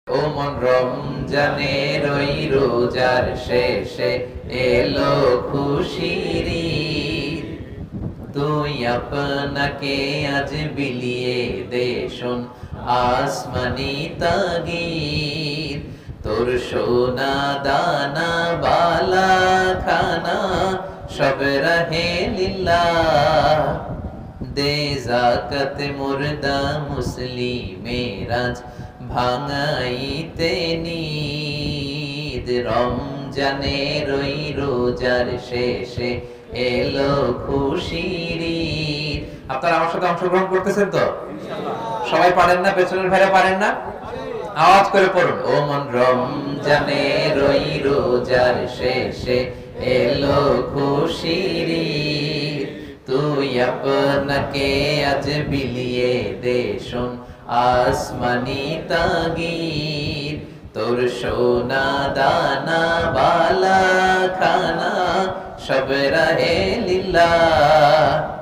ও মন রমজানের ওই রোজার শেষে এলো খুশির ঈদ। তুই আপনাকে আজ বিলিয়ে দে শোন আসমানি তাগিদ। তোর সোনা দানা বালা খানা সব রহে লিল্লাহ। দে যাকাত মুর্দা মুসলিমের আজ ভাঙাইতে নিদ। রমজানের ওই রোজার শেষে এলো খুশির ঈদ। আপনারা আমার সাথে অংশগ্রহণ করতেছেন তো? সবাই পারেন না? পেছনের ভাইরা পারেন না? আওয়াজ করে পড়ুন। ও মন রমজানের ওই রোজার শেষে এলো খুশির ঈদ। তুই আপনাকে আজ বিলিয়ে দে শোন আসমানি তাগিদ। তোর সোনা দানা বালা খানা সব রহে লিল্লাহ।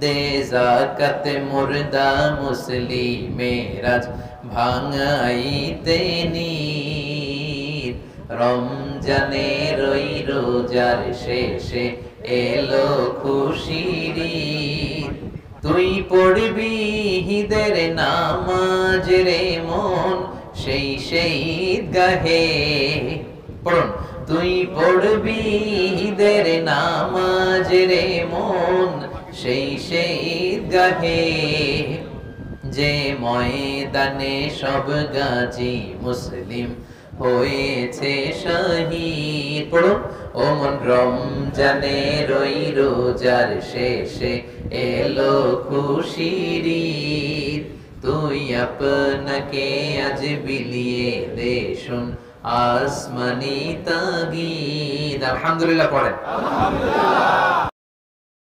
দে যাকাত মুর্দা মুসলিমের আজ ভাঙাইতে নিদ। রমজানের ওই রোজার শেষে এলো খুশির ঈদ। তুই পড়বি ঈদের নামাজ রে মন সেই ঈদগাহে। পড়ুন। তুই পড়বি ঈদের নামাজ রে মন সেই ঈদগাহে। যে ময়দানে সব গাজী মুসলিম হয়েছে শহীদ। পড়ুন। ও মন রমজানের ওই রোজার শেষে এলো খুশির ঈদ। তুই আপনাকে আজ বিলিয়ে দে শোন আসমানি তাগিদ। আলহামদুলিল্লাহ পড়েন।